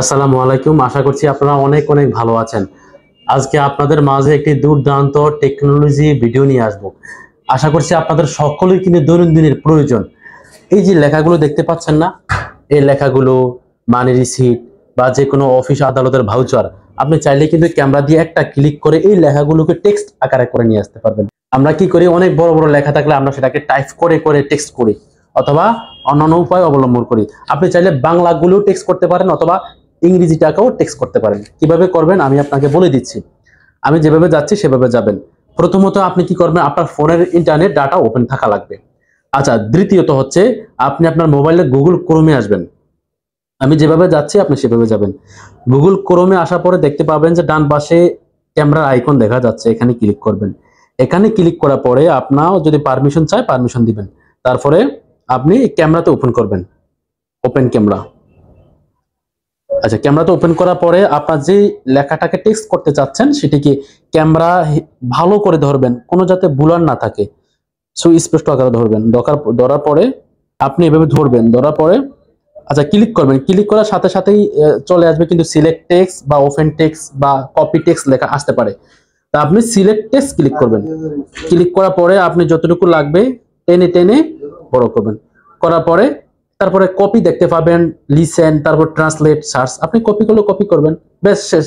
আসসালামু আলাইকুম। আশা করছি আপনারা অনেক অনেক ভালো আছেন। আজকে আপনাদের মাঝে একটি দুর্দান্ত টেকনোলজি ভিডিও নিয়ে আসব। আশা করছি আপনাদের সকলেই কিন্তু দৈনন্দিনের প্রয়োজন। এই যে লেখাগুলো দেখতে পাচ্ছেন না, এই লেখাগুলো মানি রিসিট বা যে কোনো অফিস আদালতের ভাউচার, আপনি চাইলে কিন্তু ক্যামেরা দিয়ে একটা ক্লিক করে এই লেখাগুলোকে টেক্সট আকারে করে নিয়ে আসতে পারবেন। আমরা কি করি, অনেক বড় বড় লেখা থাকলে আমরা সেটাকে টাইপ করে করে টেক্সট করি অথবা অন্যান্য উপায় অবলম্বন করি। আপনি চাইলে বাংলাগুলো টেক্সট করতে পারেন অথবা ইংরেজিটাকেও টেক্সট করতে পারেন। কিভাবে করবেন আমি আপনাকে বলে দিচ্ছি। আমি যেভাবে যাচ্ছি সেভাবে যাবেন। প্রথমত আপনি কি করবেন, আপনার ফোনের ইন্টারনেট ডাটা ওপেন থাকা লাগবে। আচ্ছা, দ্বিতীয়ত হচ্ছে আপনি আপনার মোবাইলে গুগল ক্রোমে আসবেন। আমি যেভাবে যাচ্ছি আপনি সেভাবে যাবেন। গুগল ক্রোমে আসার পরে দেখতে পাবেন যে ডান পাশে ক্যামেরার আইকন দেখা যাচ্ছে, এখানে ক্লিক করবেন। এখানে ক্লিক করার পরে আপনার যদি পারমিশন চায় পারমিশন দিবেন। তারপরে আপনি ক্যামেরাতে ওপেন করবেন, ওপেন ক্যামেরা। আচ্ছা, ক্যামেরাতে ওপেন করার পরে আপনার যে লেখাটাকে টেক্সট করতে চাচ্ছেন সেটিকে ক্যামেরা ভালো করে ধরবেন, কোনো যাতে ব্লার না থাকে, সুস্পষ্ট আকারে ধরবেন। ধরার পরে আপনি এভাবে ধরবেন, ধরার পরে আচ্ছা ক্লিক করবেন। ক্লিক করার সাথে সাথেই চলে আসবে কিন্তু সিলেক্ট টেক্সট বা ওপেন টেক্সট বা কপি টেক্সট লেখা আসতে পারে। তা আপনি সিলেক্ট টেক্সট ক্লিক করবেন। ক্লিক করার পরে আপনি যতটুকু লাগবে টেনে টেনে বড় করবেন। করার পরে তারপরে কপি দেখতে পাবেন, লিসেন, তারপর ট্রান্সলেট, সার্চ। আপনি কপি করলে কপি করবেন, বেশ শেষ।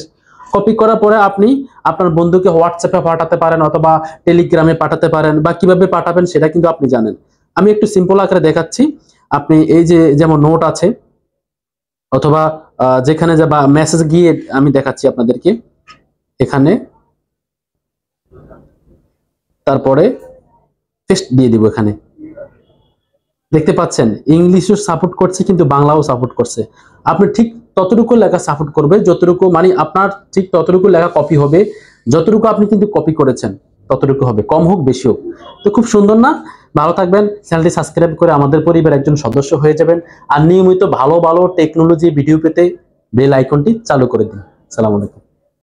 কপি করার পরে আপনি আপনার বন্ধুকে হোয়াটসঅ্যাপে পাঠাতে পারেন অথবা টেলিগ্রামে পাঠাতে পারেন, বা কিভাবে পাঠাবেন সেটা কিন্তু আপনি জানেন। আমি একটু সিম্পল আকারে দেখাচ্ছি। আপনি এই যে যেমন নোট আছে অথবা যেখানে যা বা মেসেজ গিয়ে আমি দেখাচ্ছি আপনাদেরকে। এখানে তারপরে টেক্সট দিয়ে দিব। এখানে দেখতে পাচ্ছেন ইংলিশও সাপোর্ট করছে কিন্তু বাংলাও সাপোর্ট করছে। আপনি ঠিক ততটুকু লেখা সাপোর্ট করবে যতটুকু, মানে আপনার ঠিক ততটুকু লেখা কপি হবে যতটুকু আপনি কিন্তু কপি করেছেন, ততটুকু হবে, কম হোক বেশি হোক। তো খুব সুন্দর না? ভালো থাকবেন, চ্যানেলটি সাবস্ক্রাইব করে আমাদের পরিবারের একজন সদস্য হয়ে যাবেন। আর নিয়মিত ভালো ভালো টেকনোলজি ভিডিও পেতে বেল আইকনটি চালু করে দিন। আসসালামু আলাইকুম।